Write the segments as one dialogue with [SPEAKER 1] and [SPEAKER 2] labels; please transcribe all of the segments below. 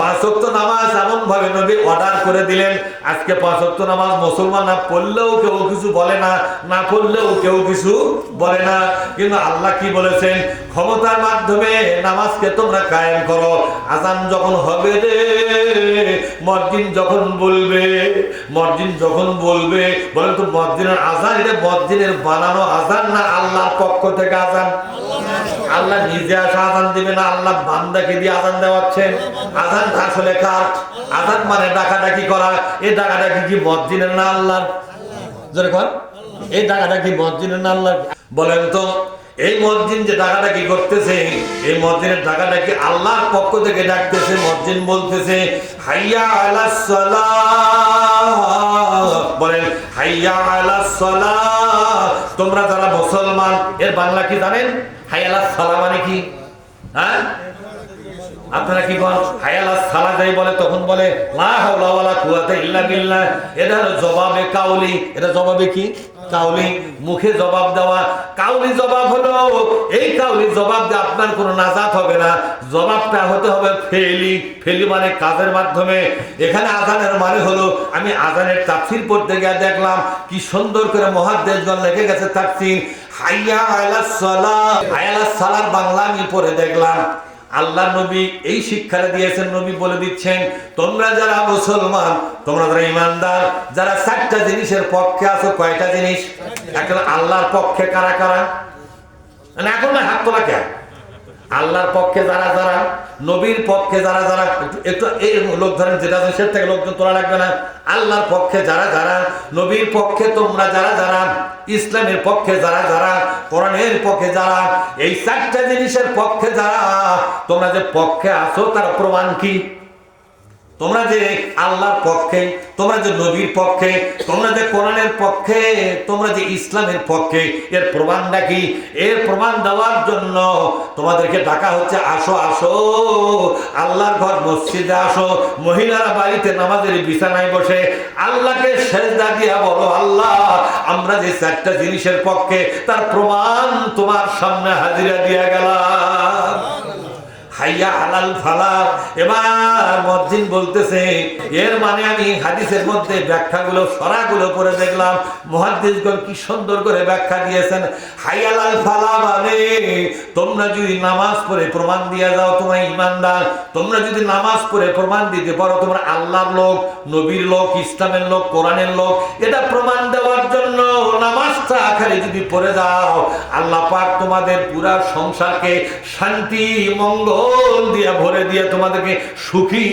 [SPEAKER 1] পাঁচ ওয়াক্ত নামাজ এমন ভাবে নবী অর্ডার করে দিলেন, আজকে পাঁচ ওয়াক্ত নামাজ মুসলমান না পড়লেও কেউ কিছু বলে না, না পড়লেও কেউ কিছু বলে না। কিন্তু আল্লাহ কি বলেছেন? ক্ষমতার মাধ্যমে নামাজকে তোমরা কায়েম করো। আজান যখন হবে রে, মুয়াজ্জিন যখন বলবে, মুয়াজ্জিন যখন বলবে, বলেন তো মুয়াজ্জিনের আজান এটা মুয়াজ্জিনের বানানো আজান না আল্লাহর পক্ষ থেকে আজান? আল্লাহ নিজে আসা আজান দিবে না, আল্লাহ বান্দাকে দিয়ে আজান দেওয়াচ্ছেন। আজান আসলে কার? আজান মানে ডাকাডাকি করা। এই ডাকাডাকি কি মুয়াজ্জিনের না আল্লাহর? জোরে কর, এই ডাকাডাকি মুয়াজ্জিনের না আল্লাহর? বলেন তো এই মুয়াজ্জিন যে ডাকাডাকি করতেছে, এই মুয়াজ্জিনের ডাকাডাকি আল্লাহর পক্ষ থেকে ডাকতেছে। মুয়াজ্জিন বলতেছে হাইয়া আলাস সালাহ, বলেন হাইয়া আলাস সালাহ। তোমরা যারা মুসলমান, এর বাংলা কি জানেন? হাইয়া আলাস সালাহ মানে কি? হ্যাঁ, আপনারা কি বলেন? হাইয়া আলাস সালাহ যাই বলে তখন বলে লা হাওলা ওয়ালা কুওয়াতা ইল্লা বিল্লাহ। এটা হলো জবাবে কাউলি। এটা জবাবে কি? কাউলি, মুখে জবাব দেওয়া। কাউলি জবাব হলো, এই কাউলি জবাব দিয়ে আপনার কোনো নাজাত হবে না, জবাবটা হতে হবে ফেলি। ফেলি মানে কাজের মাধ্যমে। এখানে আজানের মানে হলো, আমি আজানের তাফসীর পড়তে গিয়ে দেখলাম কি সুন্দর করে মুহাদ্দিসগণ লিখে গেছে তাফসীর। হাইয়া আলাস সালাহ, হাইয়া আলাস সালাহর বাংলা আমি পড়ে দেখলাম। আল্লাহ নবী এই শিক্ষাটা দিয়েছেন, নবী বলে দিচ্ছেন তোমরা যারা মুসলমান, তোমরা যারা ইমানদার, যারা চারটা জিনিসের পক্ষে আছো। কয়টা জিনিস? একটা আল্লাহর পক্ষে কারা কারা? মানে এখন না হাত তোলা কে? আল্লাহর পক্ষে যারা যারা, নবীর পক্ষে যারা যারা, একটু এই লোক ধরেন যেটা সে থেকে লোকজন তোলা লাগবে না। আল্লাহর পক্ষে যারা যারা, নবীর পক্ষে তোমরা যারা যারা, ইসলামের পক্ষে যারা যারা, কোরআনের পক্ষে যারা, এই চারটা জিনিসের পক্ষে যারা, তোমরা যে পক্ষে আছো তার প্রমাণ কি? তোমরা যে আল্লাহর পক্ষে, তোমরা যে নবীর পক্ষে, তোমরা যে কোরআনের পক্ষে, তোমরা যে ইসলামের পক্ষে, এর প্রমাণটা কি? এর প্রমাণ দেওয়ার জন্য তোমাদেরকে ডাকা হচ্ছে আসো আসো আল্লাহর ঘর মসজিদে আসো। মহিলারা বাড়িতে নামাজের বিছানায় বসে আল্লাহকে সেজদা দিয়া বলো আল্লাহ আমরা যে চারটা জিনিসের পক্ষে তার প্রমাণ তোমার সামনে হাজিরা দিয়া গেলাম। হাইয়া আলাল ফালাহ। এবার মুয়াজ্জিন বলতেছে এর মানে আমি হাদিসের মধ্যে ব্যাখ্যাগুলো সরাগুলো পড়ে দেখলাম, মুহাদ্দিসগণ কি সুন্দর করে ব্যাখ্যা দিয়েছেন। হাইয়া আলাল ফালাহ মানে তোমরা যদি নামাজ পড়ে প্রমাণ দিয়ে যাও তোমরা ঈমানদার, তোমরা যদি নামাজ পড়ে প্রমাণ দিতে পারো তোমরা আল্লাহর লোক, নবীর লোক, ইসলামের লোক, কোরআনের লোক, এটা প্রমাণ দেওয়ার জন্য নামাজটা আখারে যদি পড়ে যাও, আল্লাহ পাক তোমাদের পুরা সংসারকে শান্তি মঙ্গল দিয়ে ভরে দিয়ে তোমাদেরকে সুখী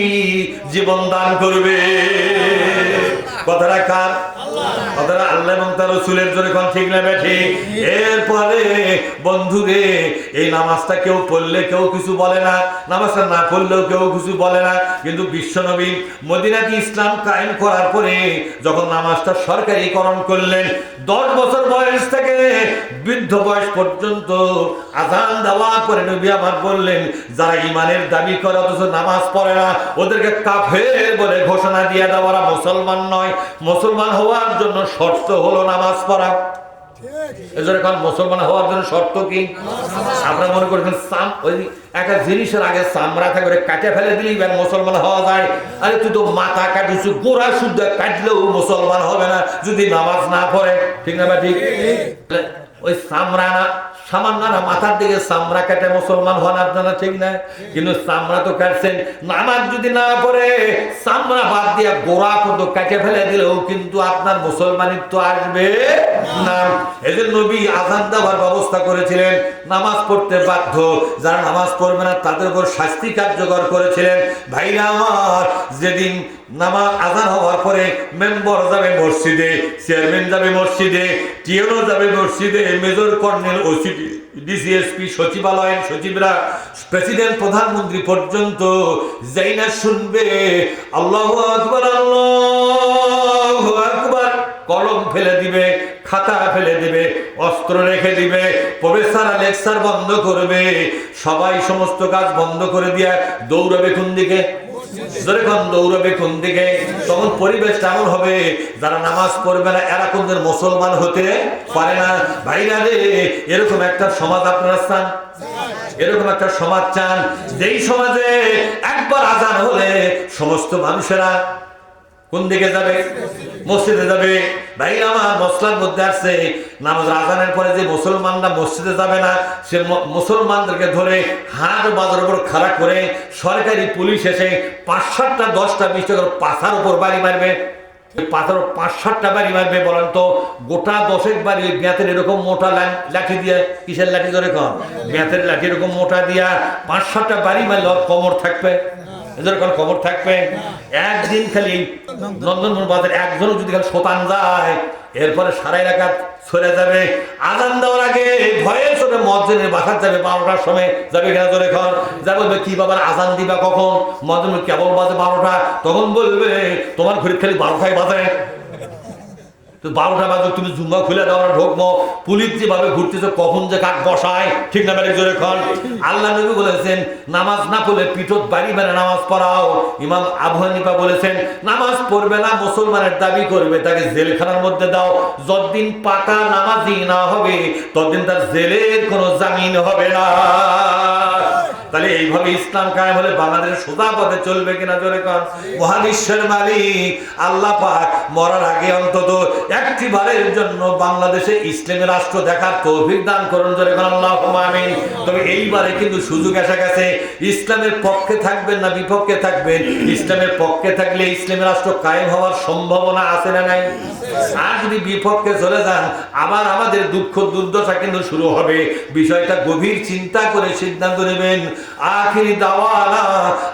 [SPEAKER 1] জীবন দান করবে। কথাটা কার? কথাটা আল্লাহ এবং তার রাসূলের জোরে কোন ঠিক না ঠিক? এরপরে বন্ধুরে এই নামাজটা কেউ পড়লে কেউ কিছু বলে না, নামাজটা না পড়লেও কেউ কিছু বলে না। কিন্তু বিশ্বনবী মদিনাতে ইসলাম কায়েম করার পরে যখন নামাজটা সরকারিকরণ করলেন, 10 বছর বয়স থেকে বৃদ্ধ বয়স পর্যন্ত আযান দেওয়ার পরে নবী আমার বললেন যারা ঈমানের দাবি করে অথচ নামাজ পড়ে না ওদেরকে কাফের বলে ঘোষণা দিয়ে দেওয়া, ওরা মুসলমান নয়। মুসলমান হওয়ার জন্য শর্ত হলো নামাজ পড়া। এখন মুসলমান হওয়ার জন্য শর্ত কি? আপনারা মনে করছেন ওই একটা জিনিসের আগে চামড়া থাকে কাটে ফেলে দিলেই মুসলমান হওয়া যায়। আরে তুই তো মাথা কাটিস, গোড়া শুদ্ধ কাটলেও মুসলমান হবে না যদি নামাজ না পড়ে, ঠিক না? ঠিক। ওই চামড়া না সামান্য না মাথার দিকে চামড়া কাটে মুসলমান হন আপনারা, ঠিক না? কিন্তু চামড়া তো কাটছেন, নামাজ যদি না পড়ে চামড়া বাদ দিয়ে গোড়া পর্যন্ত কাটে ফেলে দিলেও কিন্তু আপনার মুসলমানিত্ব আসবে না। এজন্য নবী আযান দেওয়ার ব্যবস্থা করেছিলেন, নামাজ পড়তে বাধ্য, যারা নামাজ পড়বে না তাদের উপর শাস্তি কার্যকর করেছিলেন। ভাইরা আমার, যেদিন নামাজ আযান হওয়ার পরে মেম্বার যাবে মসজিদে, চেয়ারম্যান যাবে মসজিদে, টিএনও যাবে মসজিদে, মেজর কর্নেল, ওসি, ডিসিএসপি, সচিবালয়ের সচিবরা, প্রেসিডেন্ট, প্রধানমন্ত্রী পর্যন্ত যাই না শুনবে আল্লাহু আকবার আল্লাহু আকবার, কলম ফেলে দিবে, খাতা ফেলে দিবে, অস্ত্র রেখে দিবে, প্রফেসর লেকচার বন্ধ করবে, সবাই সমস্ত কাজ বন্ধ করে দিয়ে দৌড়াবে কোন দিকে? যখন দৌড়াবে কোন দিকে? তখন পরিবেশটা এমন হবে যারা নামাজ পড়বে না এরা কোনদিন মুসলমান হতে পারে না। ভাইরা রে, এরকম একটা সমাজ আপনারা চান? এরকম একটা সমাজ চান যেই সমাজে একবার আজান হলে সমস্ত মানুষেরা কোন দিকে যাবে? মসজিদে যাবে। ভাই আমার মসলার মধ্যে আসছে নামাজ আজানের পরে যে মুসলমানরা মসজিদে যাবে না, সে মুসলমানদেরকে ধরে হাট বাজার উপর খাড়া করে সরকারি পুলিশ এসে 5-7টা 10টা 20টা করে পাথার উপর বাড়ি মারবে। পাথর 5-7টা বাড়ি মারবে। বলেন তো গোটা 10 বাড়ি ওই ব্যাতের এরকম মোটা লাঠি দিয়ে, কিসের লাঠি ধরে কন? ব্যাতের লাঠি এরকম মোটা দিয়া 5-7টা বাড়ি মারলে কমর থাকবে? এদের খবর থাকবে? একদিন খালি নন্দনমোহন বাজার একজনও যদি খালি শতান যায়, এরপরে সারা এলাকা সরে যাবে। আজান দেওয়ার আগে ভয়ে চলে মসজিদের বাসার যাবে, 12টার সময় যাবে কিনা ধরে খান যা বলবে কি বাবার আজান দিবা কখন? মসজিদ কেবল বাজে 12টা। তখন বলবে তোমার ঘড়ি খালি 12টায় বাজে, তো 12টা বাজে তুমি জুম্মা খুলে দেওয়া ঢোকবো। পুলিশ যেভাবে ঘুরতেছে কখন যে কাক বসায়, ঠিক না বেড়ে জোরে খান? আল্লাহ নবী বলেছেন নামাজ না পড়লে পিঠত বাড়ি মানে নামাজ পড়াও। ইমাম আবু হানিফা বলেছেন নামাজ পড়বে না মুসলমানের দাবি করবে তাকে জেলখানার মধ্যে দাও। যতদিন পাকা নামাজি না হবে ততদিন তার জেলের কোনো জামিন হবে না। তাহলে এইভাবে ইসলাম কায়েম হলে বাংলাদেশ সোজা পথে চলবে কিনা জোরে কর? মহাবিশ্বের মালিক আল্লাহ পাক মরার আগে অন্তত একটি বারের জন্য বাংলাদেশে ইসলামী রাষ্ট্র দেখার তৌফিক দান করুন জোরে কর আল্লাহুম্মা আমিন। তবে এইবারে কিন্তু সুযোগ এসে গেছে। ইসলামের পক্ষে থাকবেন না বিপক্ষে থাকবেন? ইসলামের পক্ষে থাকলে ইসলামী রাষ্ট্র কায়েম হওয়ার সম্ভাবনা আছে না নাই? আর যদি বিপক্ষে চলে যান আবার আমাদের দুঃখ দুর্দশা কিন্তু শুরু হবে। বিষয়টা গভীর চিন্তা করে সিদ্ধান্ত নেবেন। আখিরি দাওয়ানা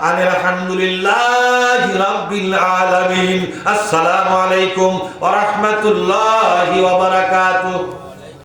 [SPEAKER 1] আনিল হামদুলিল্লাহি রাব্বিল আলামিন। আসসালামু আলাইকুম ওয়া রাহমাতুল্লাহি ওয়া বারাকাতুহু।